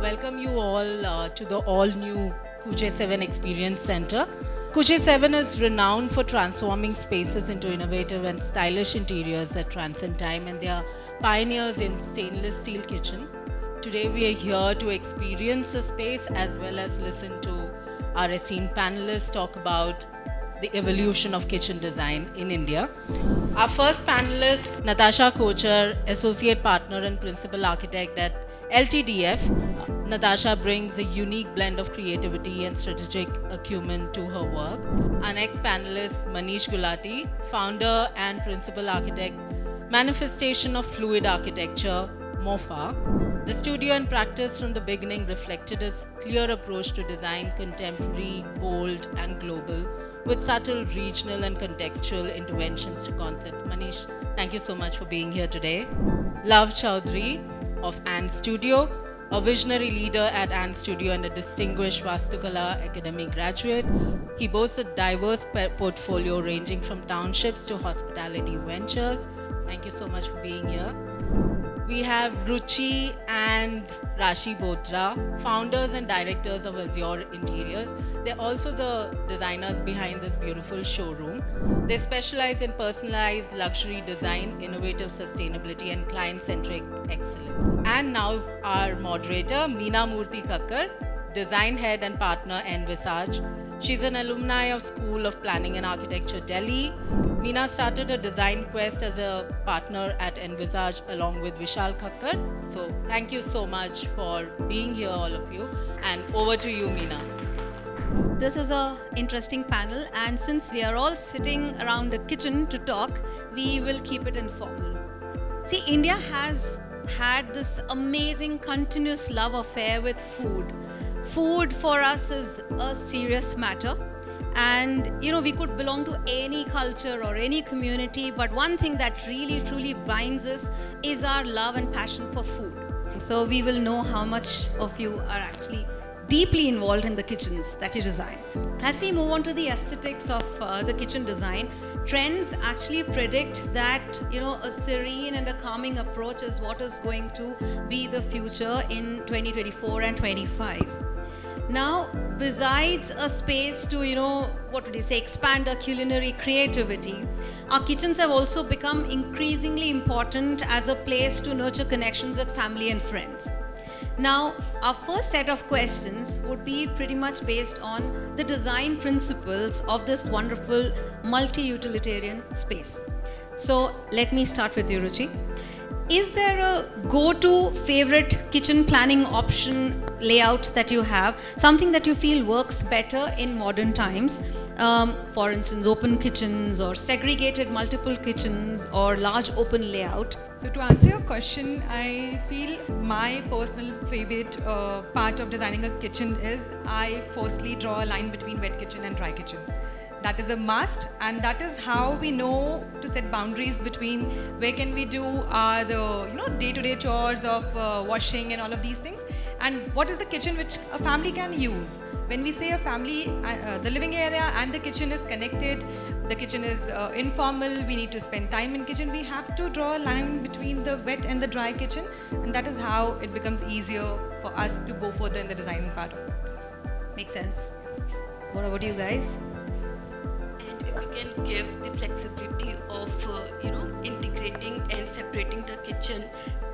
welcome you all to the all-new Kuche7 Experience Center. Kuche7 is renowned for transforming spaces into innovative and stylish interiors that transcend time, and they are pioneers in stainless steel kitchens. Today we are here to experience the space as well as listen to our esteemed panelists talk about the evolution of kitchen design in India. Our first panelist, Natasha Kocher, Associate Partner and Principal Architect at LTDF. Natasha brings a unique blend of creativity and strategic acumen to her work. Our next panelist, Manish Gulati, Founder and Principal Architect, Manifestation of Fluid Architecture, MOFA. The studio and practice from the beginning reflected his clear approach to design, contemporary, bold, and global, with subtle regional and contextual interventions to concept. Manish, thank you so much for being here today. Love Chaudhary of Ann Studio, a visionary leader at Ann Studio and a distinguished Vastukala Academy graduate. He boasts a diverse portfolio ranging from townships to hospitality ventures. Thank you so much for being here. We have Ruchi and Rashi Botra, founders and directors of Azure Interiors. They're also the designers behind this beautiful showroom. They specialize in personalized luxury design, innovative sustainability, and client-centric excellence. And now our moderator, Meena Murthy Kakkar, design head and partner Envisage. She's an alumni of School of Planning and Architecture, Delhi. Meena started a design quest as a partner at Envisage along with Vishal Kakkar. So thank you so much for being here, all of you. And over to you, Meena. This is an interesting panel, and since we are all sitting around a kitchen to talk, we will keep it informal. See, India has had this amazing continuous love affair with food. Food for us is a serious matter, and we could belong to any culture or any community, but one thing that really truly binds us is our love and passion for food. So we will know how much of you are actually deeply involved in the kitchens that you design. As we move on to the aesthetics of the kitchen design, trends actually predict that a serene and a calming approach is what is going to be the future in 2024 and 25. Now, besides a space to, expand our culinary creativity, our kitchens have also become increasingly important as a place to nurture connections with family and friends. Now, our first set of questions would be pretty much based on the design principles of this wonderful multi-utilitarian space. So, let me start with you, Ruchi. Is there a go-to favorite kitchen planning option layout that you have, something that you feel works better in modern times? For instance, open kitchens or segregated multiple kitchens or large open layout. So to answer your question, I feel my personal favorite part of designing a kitchen is I firstly draw a line between wet kitchen and dry kitchen. That is a must, and that is how we know to set boundaries between where can we do the day-to-day chores of washing and all of these things, and what is the kitchen which a family can use. When we say a family, the living area and the kitchen is connected, the kitchen is informal, we need to spend time in kitchen, we have to draw a line between the wet and the dry kitchen, and that is how it becomes easier for us to go further in the design part of it. Makes sense. What about you guys? We can give the flexibility of integrating and separating the kitchen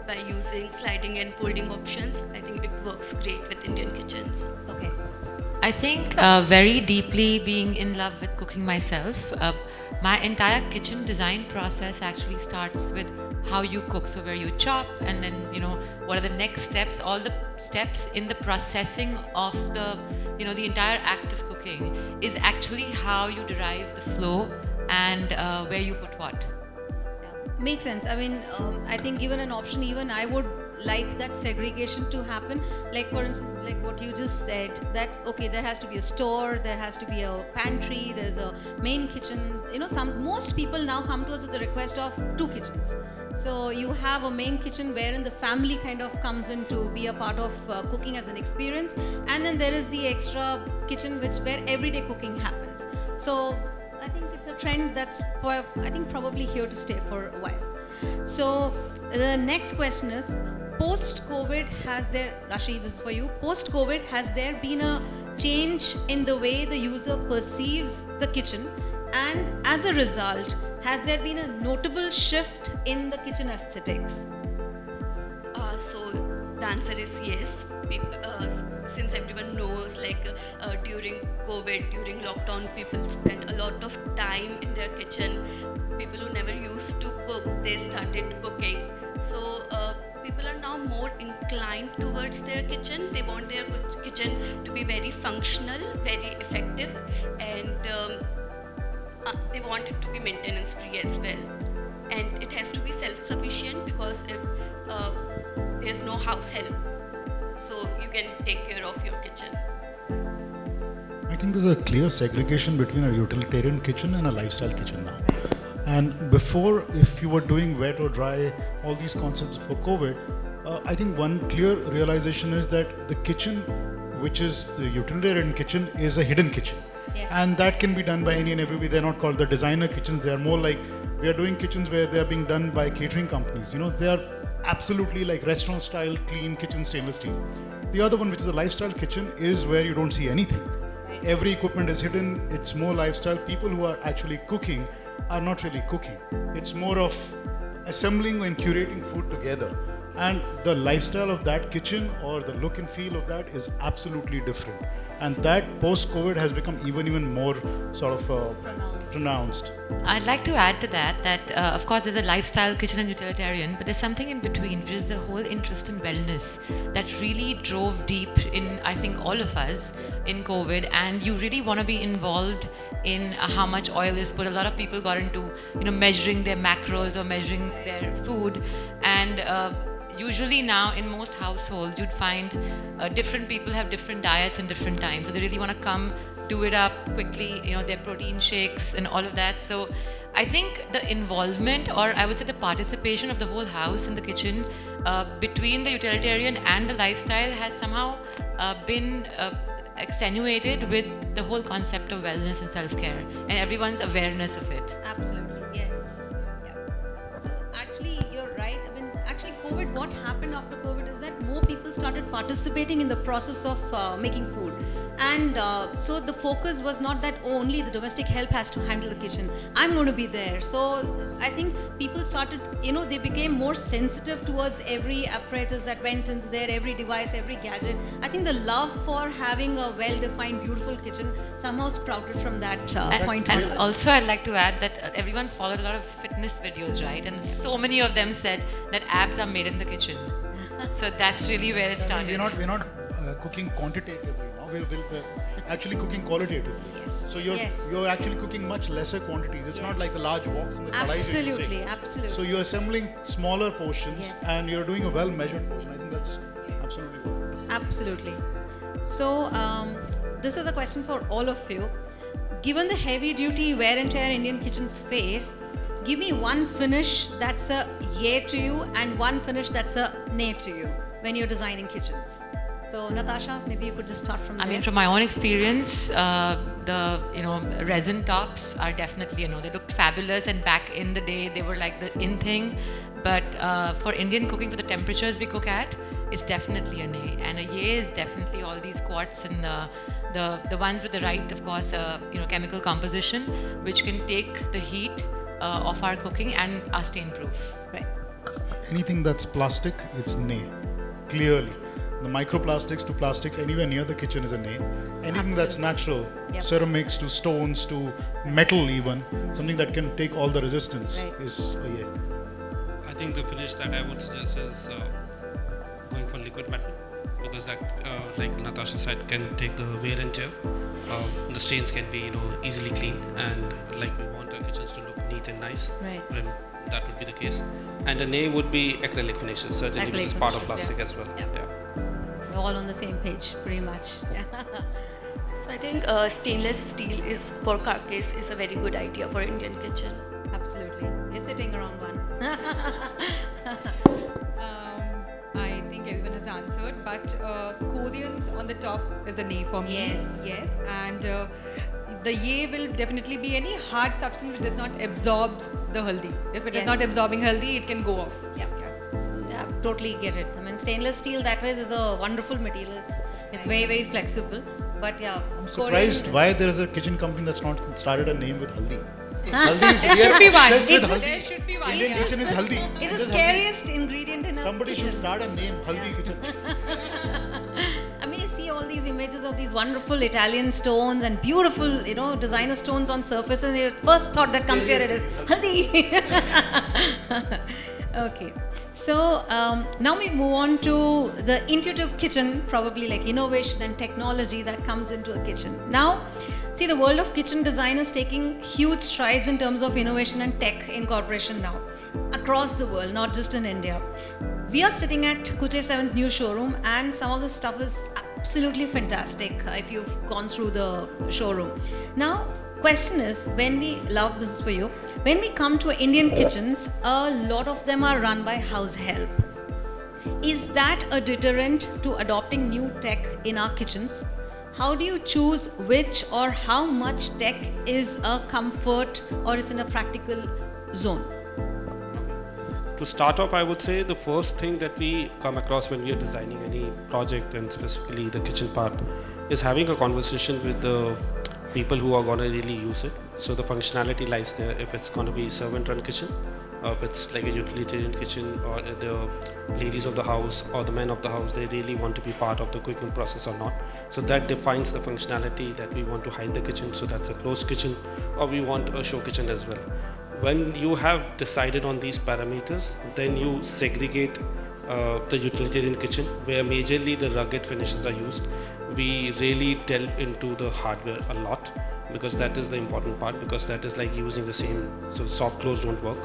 by using sliding and folding options. I think it works great with Indian kitchens. Okay. I think very deeply being in love with cooking myself, my entire kitchen design process actually starts with how you cook. So where you chop, and then what are the next steps, all the steps in the processing of the the entire act of cooking is actually how you derive the flow and where you put what. Yeah. Makes sense. I mean, I think given an option, even I would like that segregation to happen. Like for instance, like what you just said, that okay, there has to be a store, there has to be a pantry, there's a main kitchen. Most people now come to us at the request of two kitchens. So you have a main kitchen wherein the family kind of comes in to be a part of cooking as an experience, and then there is the extra kitchen where everyday cooking happens. So I think it's a trend that's probably here to stay for a while. So the next question is, post-COVID has there, Rashi, this is for you. Post-COVID, has there been a change in the way the user perceives the kitchen? And as a result, has there been a notable shift in the kitchen aesthetics? So the answer is yes. Since everyone knows, during COVID, during lockdown, people spent a lot of time in their kitchen. People who never used to cook, they started cooking. So people are now more inclined towards their kitchen. They want their kitchen to be very functional, very effective, and they want it to be maintenance free as well. And it has to be self-sufficient, because if there's no house help, so you can take care of your kitchen. I think there's a clear segregation between a utilitarian kitchen and a lifestyle kitchen now. And before, if you were doing wet or dry, all these concepts for COVID, I think one clear realization is that the kitchen, which is the utilitarian kitchen, is a hidden kitchen. Yes. And that can be done by any and everybody. They're not called the designer kitchens. They are more like, we are doing kitchens where they are being done by catering companies. They are absolutely like restaurant style, clean kitchen, stainless steel. The other one, which is a lifestyle kitchen, is where you don't see anything. Right. Every equipment is hidden. It's more lifestyle. People who are actually cooking are not really cooking. It's more of assembling and curating food together. And the lifestyle of that kitchen, or the look and feel of that, is absolutely different. And that post-COVID has become even more sort of pronounced. I'd like to add to that of course there's a lifestyle kitchen and utilitarian, but there's something in between, which is the whole interest in wellness that really drove deep in, I think, all of us in COVID. And you really want to be involved in how much oil is put. A lot of people got into measuring their macros or measuring their food, and usually now in most households you'd find different people have different diets and different times, so they really want to come do it up quickly, their protein shakes and all of that. So I think the involvement, or I would say the participation of the whole house in the kitchen between the utilitarian and the lifestyle has somehow been extenuated with the whole concept of wellness and self-care and everyone's awareness of it. Absolutely, yes. Yeah. So actually, you're right. Actually, COVID, what happened after COVID is that more people started participating in the process of making food. And so the focus was not that only the domestic help has to handle the kitchen. I'm going to be there. So I think people started, they became more sensitive towards every apparatus that went into there, every device, every gadget. I think the love for having a well-defined, beautiful kitchen somehow sprouted from that point And onwards. also I'd like to add that everyone followed a lot of fitness videos, right? And so many of them said that abs are made in the kitchen. So that's really where it started. We're not cooking quantitatively now. We're actually cooking qualitatively. Yes. So you're actually cooking much lesser quantities. It's not like the large woks in the kadais, you can say. Absolutely. So you're assembling smaller portions, Yes. and you're doing a well-measured portion. I think that's absolutely good. Absolutely. So, this is a question for all of you. Given the heavy duty wear and tear Indian kitchens face, give me one finish that's a yay to you and one finish that's a nay to you when you're designing kitchens. So, Natasha, maybe you could just start from there. I mean, from my own experience, the resin tops are definitely they looked fabulous, and back in the day they were like the in thing. But for Indian cooking, for the temperatures we cook at, it's definitely a nay. And a yay is definitely all these quartz and the ones with the right, of course, chemical composition, which can take the heat of our cooking and are stain proof. Right. Anything that's plastic, it's nay. Clearly. The microplastics to plastics anywhere near the kitchen is a nay. Anything that's natural, Yep. ceramics to stones to metal even, something that can take all the resistance Right. is a yay. I think the finish that I would suggest is going for liquid metal, because that, like Natasha said, can take the wear and tear. The stains can be easily cleaned, and like we want our kitchens to look neat and nice. Right. Then that would be the case. And a nay would be acrylic finishes, certainly, which Acrylic is part of finishes, plastic yeah. as well. Yeah. We're all on the same page, pretty much. So I think stainless steel is for carcass is a very good idea for Indian kitchen. Absolutely. You're sitting around one. I think everyone has answered, but Koreans on the top is a nay for me. Yes. Yes. And the yay will definitely be any hard substance which does not absorb the haldi. If it is not Yes. absorbing haldi, it can go off. Yeah. Yeah, totally get it. I mean, stainless steel that way is a wonderful material. It's very, very flexible. But yeah, I'm surprised why there is a kitchen company that's not started a name with haldi. Haldi is There should be one. obsessed with It's- haldi. There should be one. Indian yeah. kitchen is haldi. It's the Just haldi. scariest ingredient in a Somebody kitchen. should start a name, haldi kitchen. I mean, you see all these images of these wonderful Italian stones and beautiful, designer stones on surface, and your first thought that comes to your head is haldi. Okay. So now we move on to the intuitive kitchen, probably like innovation and technology that comes into a kitchen. Now, see, the world of kitchen design is taking huge strides in terms of innovation and tech incorporation now across the world, not just in India. We are sitting at Kuche7's new showroom, and some of the stuff is absolutely fantastic if you've gone through the showroom. Now, question is, when we love this is for you, when we come to Indian kitchens, a lot of them are run by house help. Is that a deterrent to adopting new tech in our kitchens? How do you choose which or how much tech is a comfort or is in a practical zone? To start off, I would say the first thing that we come across when we are designing any project, and specifically the kitchen part, is having a conversation with the people who are going to really use it. So the functionality lies there. If it's going to be servant-run kitchen, if it's like a utilitarian kitchen, or the ladies of the house or the men of the house, they really want to be part of the cooking process or not. So that defines the functionality that we want to hide the kitchen. So that's a closed kitchen, or we want a show kitchen as well. When you have decided on these parameters, then you segregate the utilitarian kitchen, where majorly the rugged finishes are used. We really delve into the hardware a lot, because that is the important part, because that is like using the same, so soft close don't work.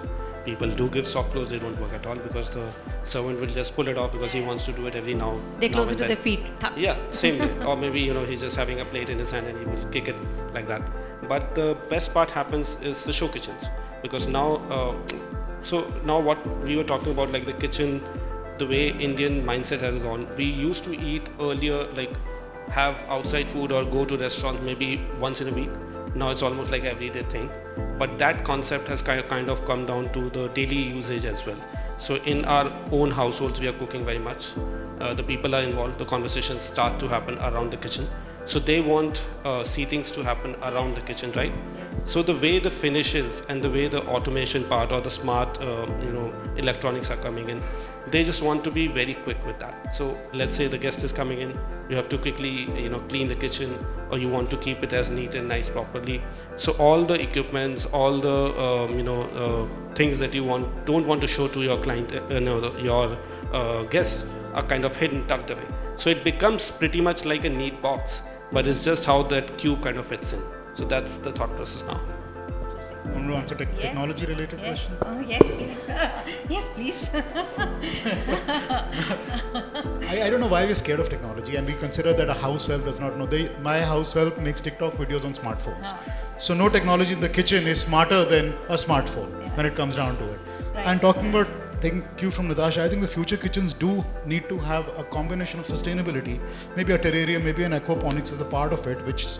People do give soft close, they don't work at all, because the servant will just pull it off because he wants to do it every now. They close now it to and their then. feet. Tuck. Yeah, same way. Or maybe he's just having a plate in his hand and he will kick it like that. But the best part happens is the show kitchens, because now, so now what we were talking about, like the kitchen, the way Indian mindset has gone. We used to eat earlier, like have outside food or go to restaurants maybe once in a week. Now it's almost like everyday thing. But that concept has kind of come down to the daily usage as well. So in our own households, we are cooking very much. The people are involved. The conversations start to happen around the kitchen. So they want see things to happen around the kitchen, right? Yes. So the way the finishes and the way the automation part or the smart, electronics are coming in, they just want to be very quick with that. So let's say the guest is coming in, you have to quickly, clean the kitchen, or you want to keep it as neat and nice properly. So all the equipments, all the things that you don't want to show to your client, your guest, are kind of hidden, tucked away. So it becomes pretty much like a neat box, but it's just how that cube kind of fits in. So that's the thought process now. Interesting. Want to answer Yes. technology related Yes. question? Oh, yes, please. Yes, please. I don't know why we're scared of technology, and we consider that a house help does not know. My house help makes TikTok videos on smartphones. So no technology in the kitchen is smarter than a smartphone when it comes down to it. Right. And talking about taking cue from Natasha, I think the future kitchens do need to have a combination of sustainability. Maybe a terrarium, maybe an aquaponics is a part of it, which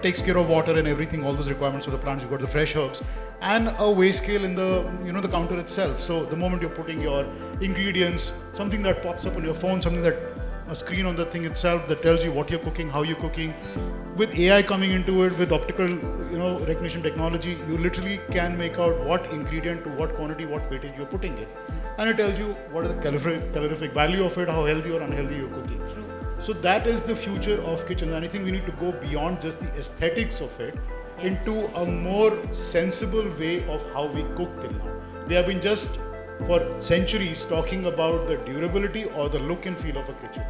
takes care of water and everything, all those requirements for the plants. You've got the fresh herbs, and a weigh scale in the the counter itself. So the moment you're putting your ingredients, something that pops up on your phone, something that a screen on the thing itself that tells you what you're cooking, how you're cooking. With AI coming into it, with optical recognition technology, you literally can make out what ingredient to what quantity, what weightage you're putting in, and it tells you what is the calorific value of it, how healthy or unhealthy you're cooking. True. So that is the future of kitchen, and I think we need to go beyond just the aesthetics of it into a more sensible way of how we cook till now. We have been just for centuries talking about the durability or the look and feel of a kitchen,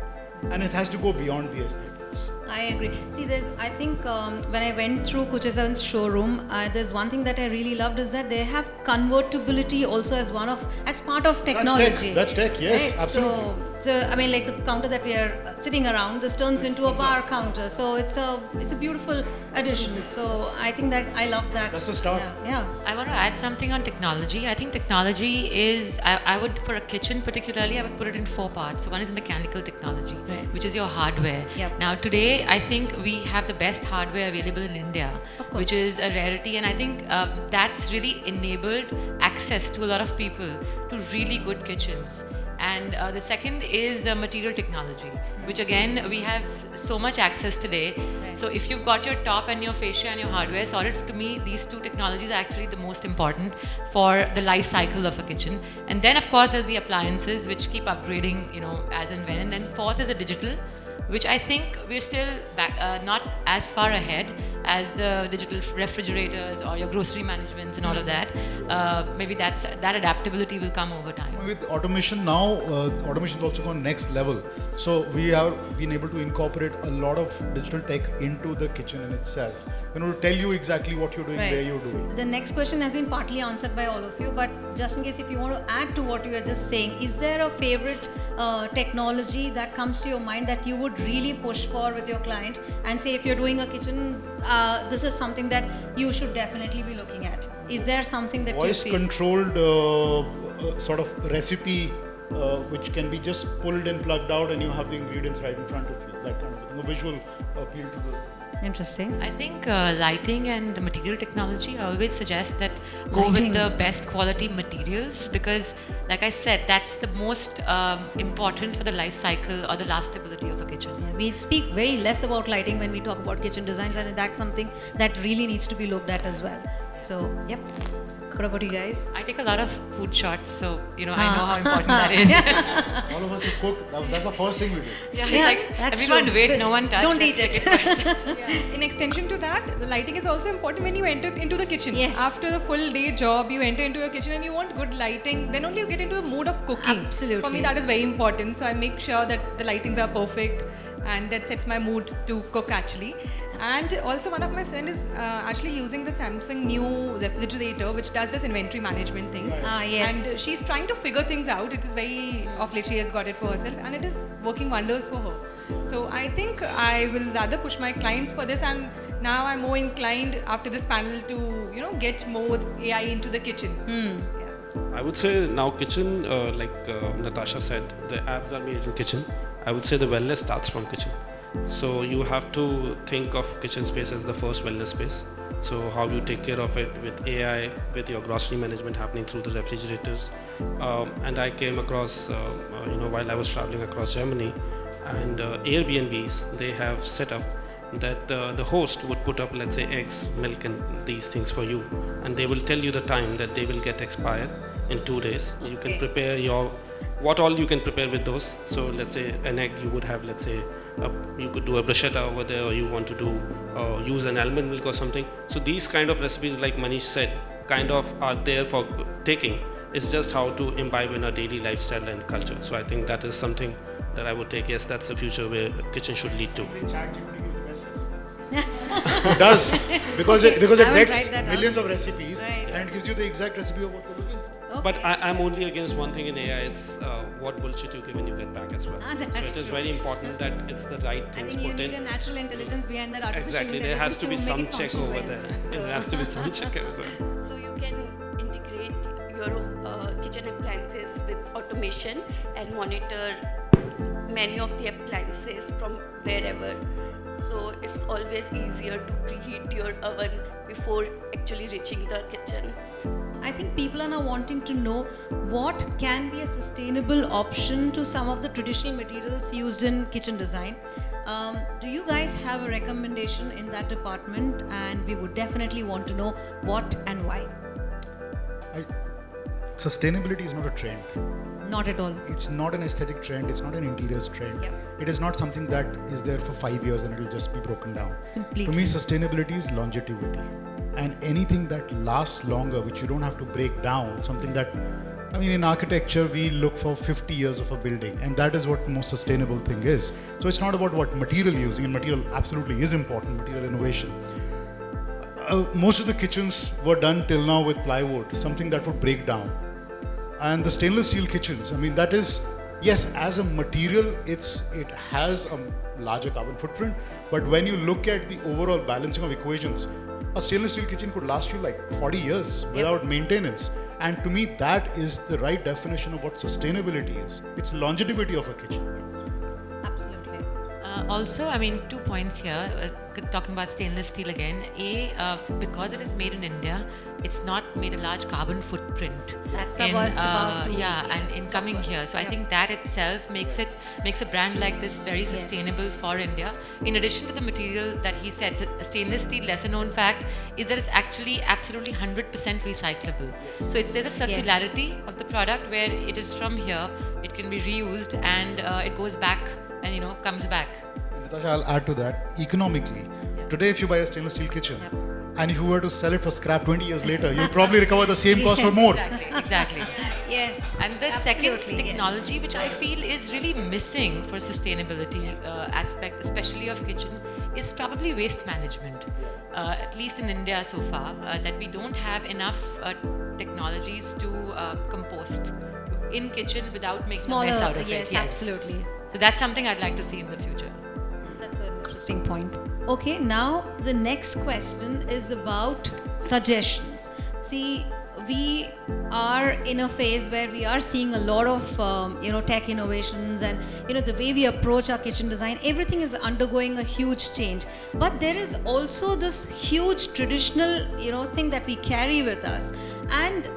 and it has to go beyond the aesthetics. I agree. See, I think when I went through Kuche7's showroom, there's one thing that I really loved is that they have convertibility also as part of technology. That's tech, yes, right? absolutely. So I mean, like the counter that we are sitting around, this turns into a bar counter. So it's a beautiful addition. So I think that I love that. That's a start. Yeah. I want to add something on technology. I think technology is, I would, for a kitchen particularly, I would put it in 4 parts. So one is mechanical technology, Right. which is your hardware. Yep. Now today, I think we have the best hardware available in India, Of course. which is a rarity. And I think that's really enabled access to a lot of people to really good kitchens. And the second is material technology, which again, we have so much access today. Right. So if you've got your top and your fascia and your hardware sorted, to me, these two technologies are actually the most important for the life cycle of a kitchen. And then of course, there's the appliances, which keep upgrading, as and when. And then fourth is the digital, which I think we're still not as far ahead as the digital refrigerators or your grocery managements and all of that. Maybe that adaptability will come over time. With automation now, automation has also gone next level. So we have been able to incorporate a lot of digital tech into the kitchen in itself. To tell you exactly what you're doing, Right. where you're doing. The next question has been partly answered by all of you, but just in case if you want to add to what you are just saying, is there a favorite technology that comes to your mind that you would really push for with your client and say if you're doing a kitchen, this is something that you should definitely be looking at? Is there something that Voice you feel? controlled sort of recipe which can be just pulled and plugged out and you have the ingredients right in front of you, that kind of thing. A visual appeal to the... Interesting. I think lighting and material technology, I always suggest that go Lighting. with the best quality materials, because like I said, that's the most important for the life cycle or the lastability of a kitchen. Yeah, we speak very less about lighting when we talk about kitchen designs, and that's something that really needs to be looked at as well. So, yep. What about you guys? I take a lot of food shots, so I know how important that is. All of us who cook, that's the first thing we do. Yeah, Yeah, it's like that's everyone true. wait, no one touch. Don't let's eat take it. first. Yeah. In extension to that, the lighting is also important when you enter into the kitchen. Yes. After the full day job, you enter into your kitchen and you want good lighting, then only you get into the mood of cooking. Absolutely. For me, that is very important. So I make sure that the lightings are perfect, and that sets my mood to cook actually. And also one of my friends is actually using the Samsung new refrigerator, which does this inventory management thing. Yes. And she's trying to figure things out. It is very, of late she has got it for herself, and it is working wonders for her. So I think I will rather push my clients for this, and now I'm more inclined after this panel to, get more AI into the kitchen. Yeah. I would say now kitchen, like Natasha said, the apps are made in kitchen. I would say the wellness starts from kitchen. So you have to think of kitchen space as the first wellness space. So how you take care of it with AI, with your grocery management happening through the refrigerators. And I came across, while I was traveling across Germany, and Airbnbs, they have set up that the host would put up, let's say, eggs, milk and these things for you. And they will tell you the time that they will get expired in 2 days. You can prepare what all you can prepare with those. So let's say an egg, you would have, let's say, you could do a bruschetta over there, or you want to do use an almond milk or something. So these kind of recipes, like Manish said, kind of are there for taking. It's just how to imbibe in our daily lifestyle and culture. So I think that is something that I would take. Yes, that's the future where kitchen should lead to. It does, because it I haven't gets tried that out. millions of recipes Right. and it gives you the exact recipe of what you're looking for. But I'm only against one thing in AI, it's what bullshit you give when you get back as well. So That's it is true. very important that it's the right I things think you put need a in. natural intelligence behind that artificial Exactly, there has to be intelligence some make it check function over well. there. So- There has to be some check as well. So you can integrate your kitchen appliances with automation and monitor many of the appliances from wherever. So it's always easier to preheat your oven before actually reaching the kitchen. I think people are now wanting to know what can be a sustainable option to some of the traditional materials used in kitchen design. Do you guys have a recommendation in that department? And we would definitely want to know what and why. Sustainability is not a trend. Not at all. It's not an aesthetic trend. It's not an interiors trend. Yep. It is not something that is there for 5 years and it will just be broken down. Completely. To me, sustainability is longevity. And anything that lasts longer, which you don't have to break down, something that, in architecture, we look for 50 years of a building, and that is what the most sustainable thing is. So it's not about what material using, and material absolutely is important, material innovation. Most of the kitchens were done till now with plywood, something that would break down. And the stainless steel kitchens, that is, yes, as a material, it has a larger carbon footprint, but when you look at the overall balancing of equations, a stainless steel kitchen could last you like 40 years without maintenance. And to me, that is the right definition of what sustainability is. It's longevity of a kitchen. Yes, absolutely. Also, 2 points here, talking about stainless steel again. Because it is made in India, it's not made a large carbon footprint. That's what I was about to- and yes, in coming talk about. here. So I Yep. think that itself makes a brand like this very sustainable for India. In addition to the material that he said, so stainless steel, lesser known fact is that it's actually absolutely 100% recyclable. So there's a circularity of the product where it is from here, it can be reused, and it goes back and comes back. Natasha, I'll add to that. Economically, today if you buy a stainless steel kitchen, and if you were to sell it for scrap 20 years later, you'll probably recover the same cost or more. Exactly. Yes. And the second absolutely, yes. technology which I feel is really missing for sustainability aspect, especially of kitchen, is probably waste management. At least in India so far, that we don't have enough technologies to compost in kitchen without making Smaller, a mess out of yes, it. absolutely. So that's something I'd like to see in the future. That's an interesting point. Okay, now the next question is about suggestions. See, we are in a phase where we are seeing a lot of tech innovations, and the way we approach our kitchen design, everything is undergoing a huge change. But there is also this huge traditional thing that we carry with us, and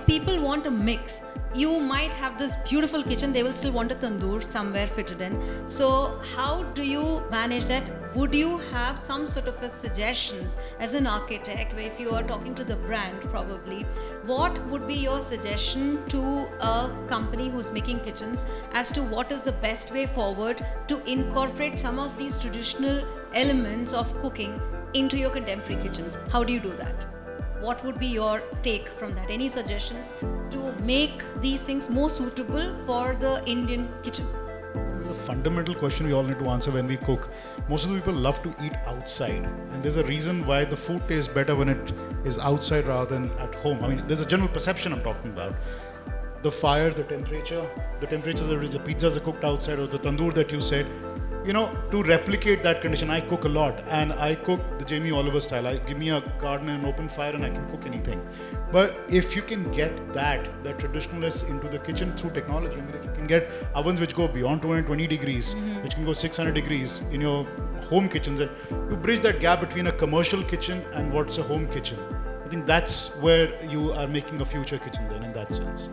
people want a mix. You might have this beautiful kitchen, they will still want a tandoor somewhere fitted in. So how do you manage that? Would you have some sort of a suggestions as an architect, where if you are talking to the brand probably, what would be your suggestion to a company who's making kitchens as to what is the best way forward to incorporate some of these traditional elements of cooking into your contemporary kitchens? How do you do that? What would be your take from that? Any suggestions to make these things more suitable for the Indian kitchen? There's a fundamental question we all need to answer when we cook. Most of the people love to eat outside, and there's a reason why the food tastes better when it is outside rather than at home. I mean, there's a general perception I'm talking about. The fire, the temperatures at which the pizzas are cooked outside, or the tandoor that you said, to replicate that condition. I cook a lot, and I cook the Jamie Oliver style. Give me a garden and an open fire and I can cook anything. But if you can get that traditionalness into the kitchen through technology, I mean, if you can get ovens which go beyond 220 degrees, which can go 600 degrees in your home kitchens, and to bridge that gap between a commercial kitchen and what's a home kitchen, I think that's where you are making a future kitchen then, in that sense.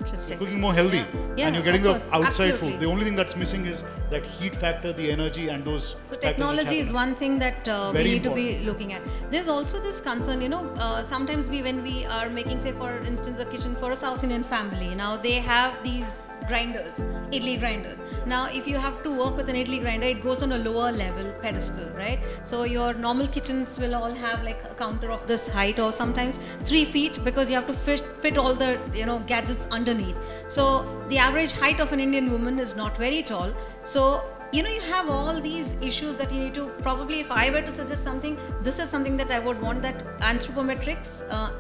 Interesting. Cooking more healthy, Yeah, and you're getting of the course, outside absolutely. food. The only thing that's missing is that heat factor, the energy, and those So factors which technology is happen. one thing that we Very need to be important. looking at. There's also this concern, sometimes when we are making, say for instance, a kitchen for a South Indian family, now they have these grinders, idli grinders. Now if you have to work with an idli grinder, it goes on a lower level pedestal, right? So your normal kitchens will all have like a counter of this height, or sometimes 3 feet, because you have to fit all the gadgets underneath. So the average height of an Indian woman is not very tall. So you have all these issues that you need to probably, if I were to suggest something, this is something that I would want, that anthropometrics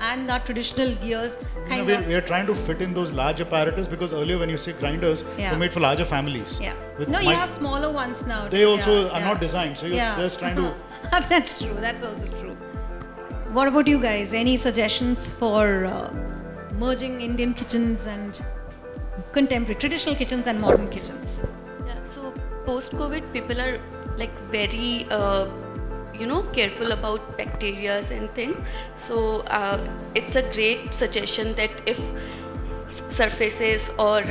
and the traditional gears kind of. We are trying to fit in those large apparatus, because earlier when you say grinders, were made for larger families. Yeah. With No, you have smaller ones now. They also are not designed, so you're just trying to. That's true. That's also true. What about you guys? Any suggestions for merging Indian kitchens and contemporary, traditional kitchens and modern kitchens? Yeah, so post-COVID, people are like very, careful about bacteria and things. So it's a great suggestion that if surfaces or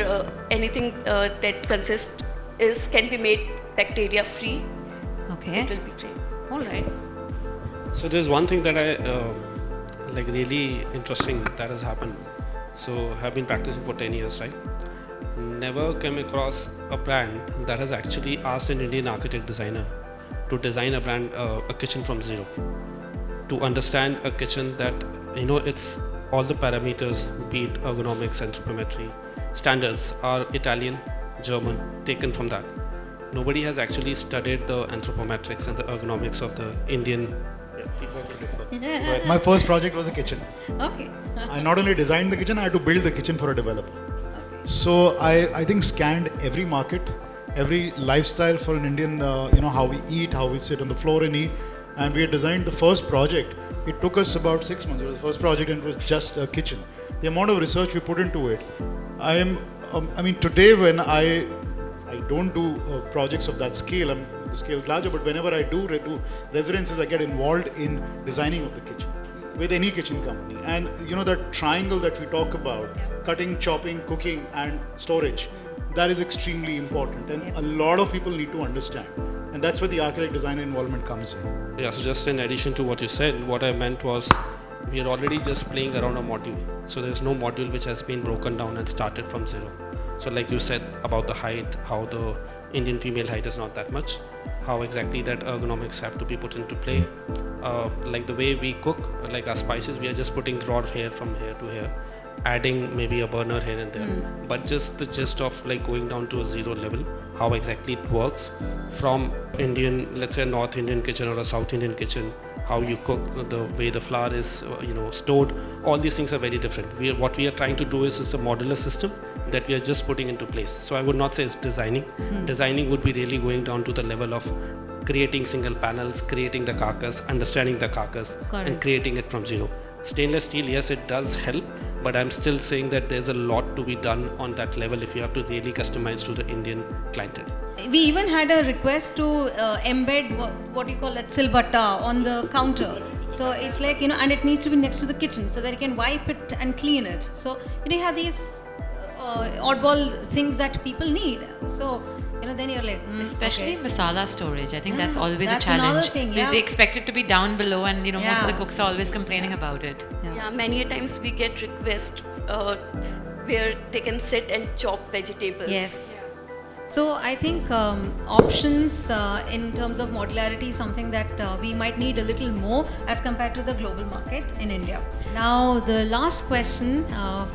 anything that consists can be made bacteria-free, Okay. it will be great. All right. So there's one thing that I like really interesting that has happened. So I've been practicing for 10 years, right? Never came across a brand that has actually asked an Indian architect designer to design a kitchen from zero. To understand a kitchen that, it's all the parameters, be it ergonomics, anthropometry, standards are Italian, German, taken from that. Nobody has actually studied the anthropometrics and the ergonomics of the Indian. My first project was a kitchen. Okay. I not only designed the kitchen, I had to build the kitchen for a developer. So I think scanned every market, every lifestyle for an Indian, how we eat, how we sit on the floor and eat. And we had designed the first project. It took us about 6 months. It was the first project, and it was just a kitchen. The amount of research we put into it. Today when I don't do projects of that scale, the scale is larger, but whenever I do residences, I get involved in designing of the kitchen. with any kitchen company. And you know that triangle that we talk about, cutting, chopping, cooking and storage, that is extremely important, and a lot of people need to understand. And that's where the architect designer involvement comes in. Yeah, so just in addition to what you said, what I meant was we are already just playing around a module. So there's no module which has been broken down and started from zero. So like you said about the height, how the Indian female height is not that much, how exactly that ergonomics have to be put into play. Like the way we cook, like our spices, we are just putting raw here from here to here, adding maybe a burner here and there. But just the gist of like going down to a zero level, how exactly it works from Indian, let's say North Indian kitchen or a South Indian kitchen, how you cook, the way the flour is stored, all these things are very different. What we are trying to do is a modular system that we are just putting into place. So I would not say it's designing. Designing would be really going down to the level of creating single panels, creating the carcass, understanding the carcass, and creating it from zero. Stainless steel, yes, it does help, but I'm still saying that there's a lot to be done on that level if you have to really customize to the Indian clientele. We even had a request to embed what you call that silbatta on the counter. So it's like, and it needs to be next to the kitchen so that you can wipe it and clean it. So you have these oddball things that people need. So then you're like, especially masala storage. I think that's always that's a challenge. another thing, They expect it to be down below, and most of the Yeah. cooks are always complaining about it. Yeah, many a times we get requests where they can sit and chop vegetables. Yes. So I think options in terms of modularity is something that we might need a little more as compared to the global market in India. Now the last question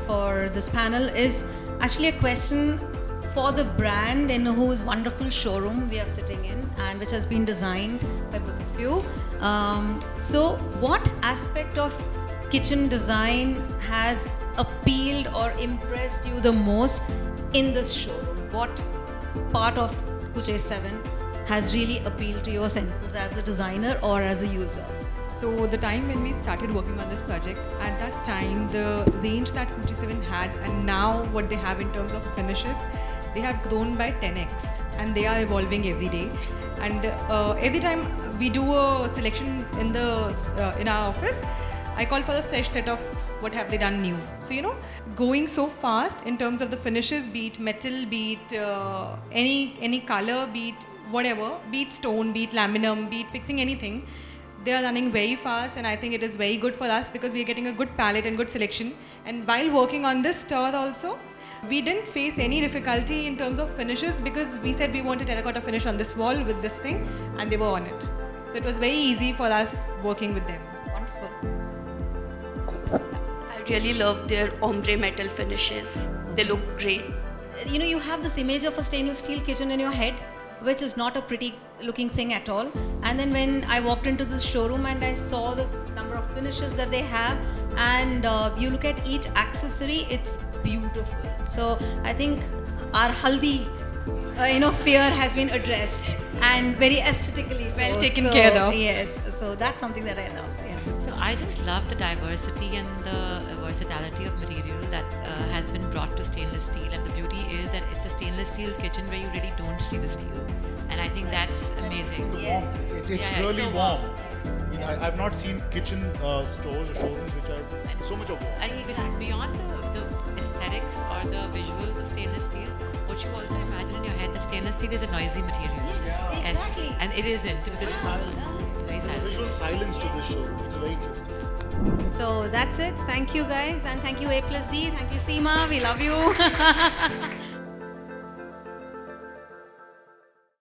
for this panel is actually a question for the brand in whose wonderful showroom we are sitting in and which has been designed by both of you. So what aspect of kitchen design has appealed or impressed you the most in this showroom? What part of Kuche7 has really appealed to your senses as a designer or as a user? So the time when we started working on this project, at that time the range that Kuche7 had and now what they have in terms of finishes, they have grown by 10x and they are evolving every day. And every time we do a selection in our office, I call for a fresh set of what have they done new. So going so fast in terms of the finishes, be it metal, be it any color, be it whatever, be it stone, be it laminum, be it fixing anything, they are running very fast, and I think it is very good for us because we are getting a good palette and good selection. And while working on this store also, we didn't face any difficulty in terms of finishes because we said we want a terracotta finish on this wall with this thing, and they were on it. So it was very easy for us working with them. Wonderful. I really love their ombre metal finishes. They look great. You have this image of a stainless steel kitchen in your head, which is not a pretty looking thing at all. And then when I walked into this showroom and I saw the number of finishes that they have, and you look at each accessory, it's beautiful. So I think our haldi fear has been addressed and very aesthetically Well taken care of. Yes, so that's something that I love. Yeah. So I just love the diversity and the versatility of material that has been brought to stainless steel, and the beauty is that it's a stainless steel kitchen where you really don't see the steel, and I think that's amazing. The warmth, it's Yeah, really it's so warm. warm. I've not seen kitchen stores or showrooms which are so much of warmth. I think this is beyond the aesthetics or the visuals of stainless steel. What you also imagine in your head that stainless steel is a noisy material. Yes, exactly. And it isn't. Because it's Silent. very There's a silent. visual silence to this showroom, which is very interesting. So that's it. Thank you guys, and thank you A plus D. Thank you Seema. We love you.